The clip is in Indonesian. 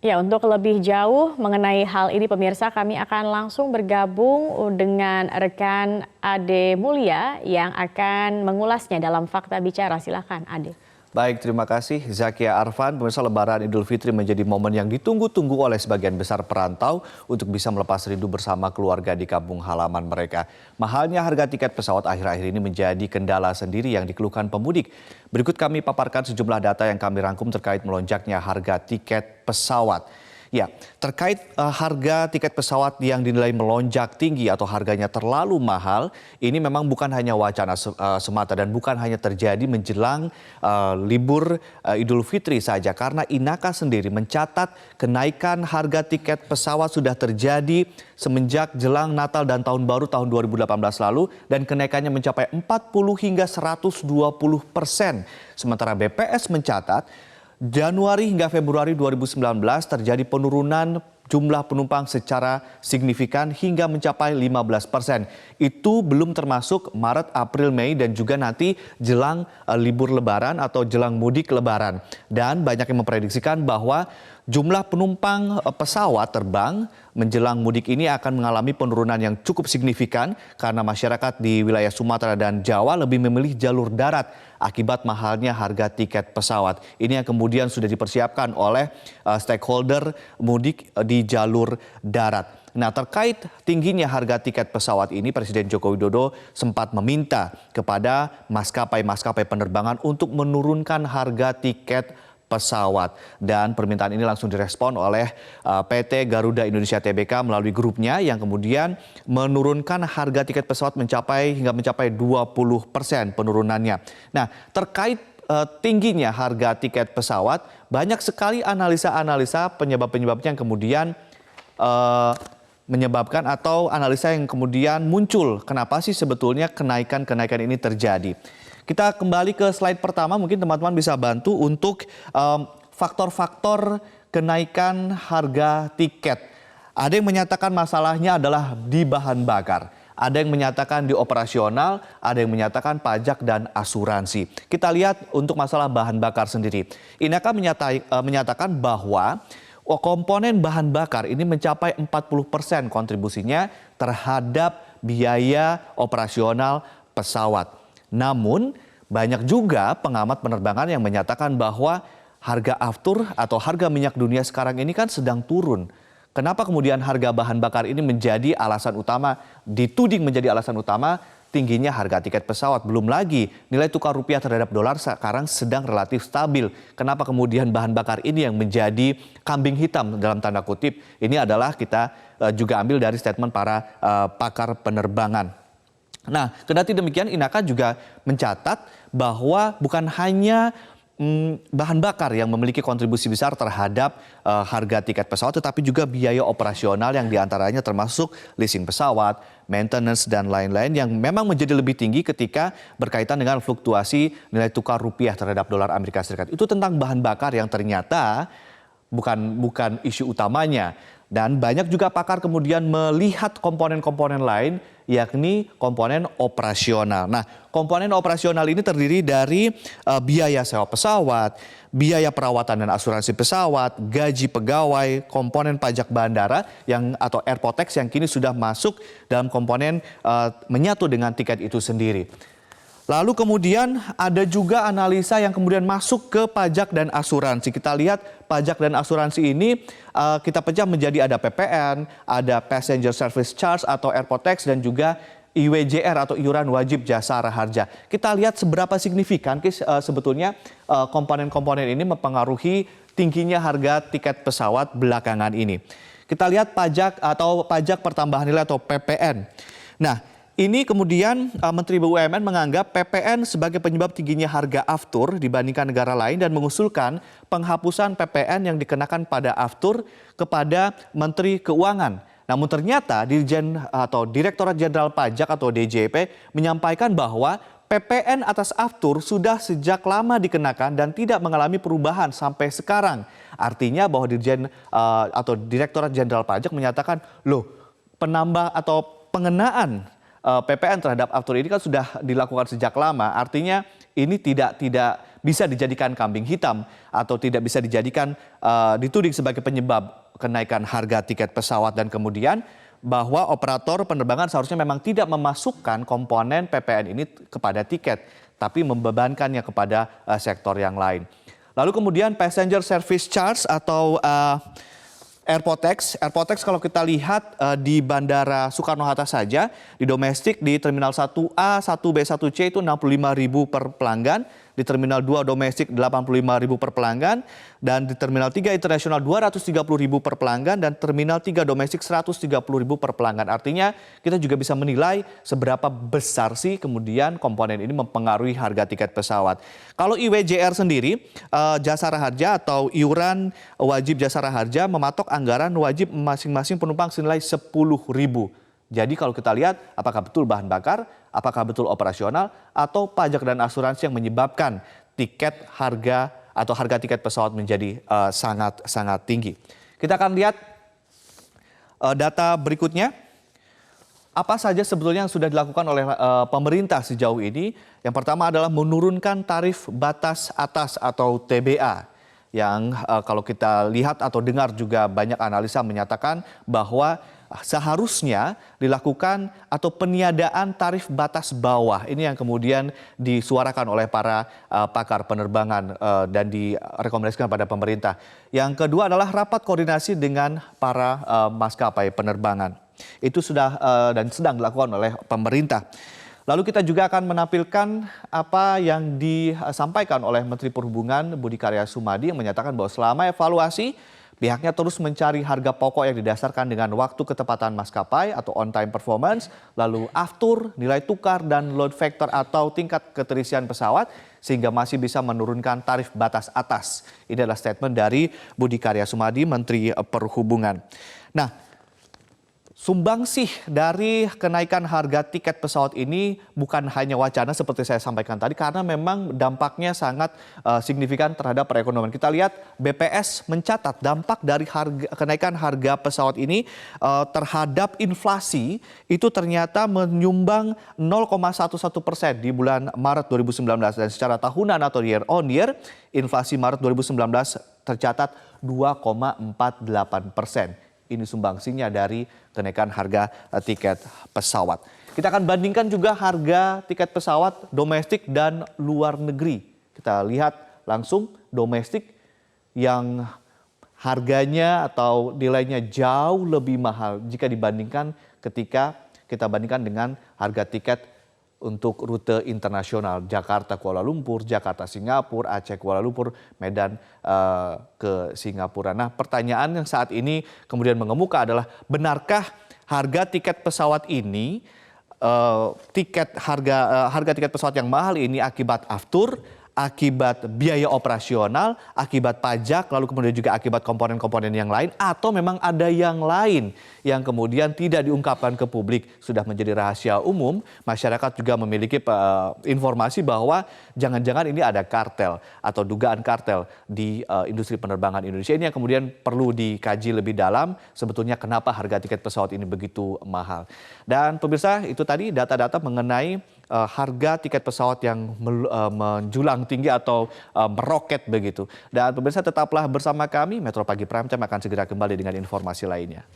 Ya, untuk lebih jauh mengenai hal ini pemirsa, kami akan langsung bergabung dengan rekan Ade Mulia yang akan mengulasnya dalam Fakta Bicara. Silakan Ade. Baik, terima kasih Zakia Arfan. Pemirsa, Lebaran Idul Fitri menjadi momen yang ditunggu-tunggu oleh sebagian besar perantau untuk bisa melepas rindu bersama keluarga di kampung halaman mereka. Mahalnya harga tiket pesawat akhir-akhir ini menjadi kendala sendiri yang dikeluhkan pemudik. Berikut kami paparkan sejumlah data yang kami rangkum terkait melonjaknya harga tiket pesawat. Ya, terkait harga tiket pesawat yang dinilai melonjak tinggi atau harganya terlalu mahal, ini memang bukan hanya wacana semata dan bukan hanya terjadi menjelang libur Idul Fitri saja, karena Inaka sendiri mencatat kenaikan harga tiket pesawat sudah terjadi semenjak jelang Natal dan Tahun Baru tahun 2018 lalu dan kenaikannya mencapai 40 hingga 120%. Sementara BPS mencatat Januari hingga Februari 2019 terjadi penurunan jumlah penumpang secara signifikan hingga mencapai 15%. Itu belum termasuk Maret, April, Mei dan juga nanti jelang libur Lebaran atau jelang mudik Lebaran. Dan banyak yang memprediksikan bahwa jumlah penumpang pesawat terbang menjelang mudik ini akan mengalami penurunan yang cukup signifikan karena masyarakat di wilayah Sumatera dan Jawa lebih memilih jalur darat akibat mahalnya harga tiket pesawat. Ini yang kemudian sudah dipersiapkan oleh stakeholder mudik di jalur darat. Nah, terkait tingginya harga tiket pesawat ini, Presiden Joko Widodo sempat meminta kepada maskapai-maskapai penerbangan untuk menurunkan harga tiket pesawat. Dan permintaan ini langsung direspon oleh PT Garuda Indonesia Tbk melalui grupnya yang kemudian menurunkan harga tiket pesawat hingga mencapai 20% penurunannya. Nah, terkait tingginya harga tiket pesawat, banyak sekali analisa-analisa penyebab-penyebabnya yang kemudian menyebabkan atau analisa yang kemudian muncul. Kenapa sih sebetulnya kenaikan-kenaikan ini terjadi? Kita kembali ke slide pertama, mungkin teman-teman bisa bantu untuk faktor-faktor kenaikan harga tiket. Ada yang menyatakan masalahnya adalah di bahan bakar. Ada yang menyatakan di operasional, ada yang menyatakan pajak dan asuransi. Kita lihat untuk masalah bahan bakar sendiri. Inaka menyatakan bahwa komponen bahan bakar ini mencapai 40% kontribusinya terhadap biaya operasional pesawat. Namun, banyak juga pengamat penerbangan yang menyatakan bahwa harga aftur atau harga minyak dunia sekarang ini kan sedang turun. Kenapa kemudian harga bahan bakar ini menjadi alasan utama, dituding menjadi alasan utama tingginya harga tiket pesawat? Belum lagi nilai tukar rupiah terhadap dolar sekarang sedang relatif stabil. Kenapa kemudian bahan bakar ini yang menjadi kambing hitam dalam tanda kutip? Ini adalah kita juga ambil dari statement para pakar penerbangan. Nah, kendati demikian Inaka juga mencatat bahwa bukan hanya bahan bakar yang memiliki kontribusi besar terhadap harga tiket pesawat, tetapi juga biaya operasional yang diantaranya termasuk leasing pesawat, maintenance, dan lain-lain yang memang menjadi lebih tinggi ketika berkaitan dengan fluktuasi nilai tukar rupiah terhadap dolar Amerika Serikat. Itu tentang bahan bakar yang ternyata bukan isu utamanya. Dan banyak juga pakar kemudian melihat komponen-komponen lain, yakni komponen operasional. Nah, komponen operasional ini terdiri dari biaya sewa pesawat, biaya perawatan dan asuransi pesawat, gaji pegawai, komponen pajak bandara atau airport tax yang kini sudah masuk dalam komponen menyatu dengan tiket itu sendiri. Lalu kemudian ada juga analisa yang kemudian masuk ke pajak dan asuransi. Kita lihat pajak dan asuransi ini kita pecah menjadi ada PPN, ada Passenger Service Charge atau airport tax dan juga IWJR atau iuran wajib jasa harja. Kita lihat seberapa signifikan sebetulnya komponen-komponen ini mempengaruhi tingginya harga tiket pesawat belakangan ini. Kita lihat pajak atau pajak pertambahan nilai atau PPN. Nah, ini kemudian Menteri BUMN menganggap PPN sebagai penyebab tingginya harga aftur dibandingkan negara lain dan mengusulkan penghapusan PPN yang dikenakan pada aftur kepada Menteri Keuangan. Namun ternyata Dirjen atau Direktorat Jenderal Pajak atau DJP menyampaikan bahwa PPN atas aftur sudah sejak lama dikenakan dan tidak mengalami perubahan sampai sekarang. Artinya bahwa Dirjen atau Direktorat Jenderal Pajak menyatakan, penambah atau pengenaan PPN terhadap aftur ini kan sudah dilakukan sejak lama. Artinya ini tidak bisa dijadikan kambing hitam atau tidak bisa dijadikan dituding sebagai penyebab kenaikan harga tiket pesawat, dan kemudian bahwa operator penerbangan seharusnya memang tidak memasukkan komponen PPN ini kepada tiket, tapi membebankannya kepada sektor yang lain. Lalu kemudian passenger service charge atau Airport Tax kalau kita lihat di Bandara Soekarno-Hatta saja, di domestik di Terminal 1A, 1B, 1C itu 65.000 per pelanggan, di Terminal 2 domestik 85.000 per pelanggan, dan di Terminal 3 internasional 230.000 per pelanggan, dan Terminal 3 domestik 130.000 per pelanggan. Artinya kita juga bisa menilai seberapa besar sih kemudian komponen ini mempengaruhi harga tiket pesawat. Kalau IWJR sendiri, jasara harja atau iuran wajib jasara harja mematok anggaran wajib masing-masing penumpang senilai 10.000. Jadi kalau kita lihat apakah betul bahan bakar, apakah betul operasional, atau pajak dan asuransi yang menyebabkan tiket harga atau harga tiket pesawat menjadi sangat tinggi. Kita akan lihat data berikutnya. Apa saja sebetulnya yang sudah dilakukan oleh pemerintah sejauh ini? Yang pertama adalah menurunkan tarif batas atas atau TBA. Yang kalau kita lihat atau dengar juga banyak analisa menyatakan bahwa seharusnya dilakukan atau peniadaan tarif batas bawah. Ini yang kemudian disuarakan oleh para pakar penerbangan dan direkomendasikan pada pemerintah. Yang kedua adalah rapat koordinasi dengan para maskapai penerbangan. Itu sudah dan sedang dilakukan oleh pemerintah. Lalu kita juga akan menampilkan apa yang disampaikan oleh Menteri Perhubungan Budi Karya Sumadi yang menyatakan bahwa selama evaluasi pihaknya terus mencari harga pokok yang didasarkan dengan waktu ketepatan maskapai atau on time performance, lalu aftur, nilai tukar, dan load factor atau tingkat keterisian pesawat sehingga masih bisa menurunkan tarif batas atas. Ini adalah statement dari Budi Karya Sumadi, Menteri Perhubungan. Nah, sumbangsih dari kenaikan harga tiket pesawat ini bukan hanya wacana seperti saya sampaikan tadi, karena memang dampaknya sangat signifikan terhadap perekonomian. Kita lihat BPS mencatat dampak dari kenaikan harga pesawat ini terhadap inflasi itu ternyata menyumbang 0,11% di bulan Maret 2019, dan secara tahunan atau year on year inflasi Maret 2019 tercatat 2,48%. Ini sumbangsinya dari kenaikan harga tiket pesawat. Kita akan bandingkan juga harga tiket pesawat domestik dan luar negeri. Kita lihat langsung domestik yang harganya atau nilainya jauh lebih mahal jika dibandingkan ketika kita bandingkan dengan harga tiket untuk rute internasional Jakarta Kuala Lumpur, Jakarta Singapura, Aceh Kuala Lumpur, Medan ke Singapura. Nah, pertanyaan yang saat ini kemudian mengemuka adalah benarkah harga tiket pesawat ini harga tiket pesawat yang mahal ini akibat aftur, akibat biaya operasional, akibat pajak, lalu kemudian juga akibat komponen-komponen yang lain, atau memang ada yang lain yang kemudian tidak diungkapkan ke publik, sudah menjadi rahasia umum. Masyarakat juga memiliki informasi bahwa jangan-jangan ini ada kartel atau dugaan kartel di industri penerbangan Indonesia. Ini yang kemudian perlu dikaji lebih dalam, sebetulnya kenapa harga tiket pesawat ini begitu mahal. Dan pemirsa, itu tadi data-data mengenai harga tiket pesawat yang menjulang tinggi atau meroket begitu. Dan pemirsa, tetaplah bersama kami, Metro Pagi Prime Time akan segera kembali dengan informasi lainnya.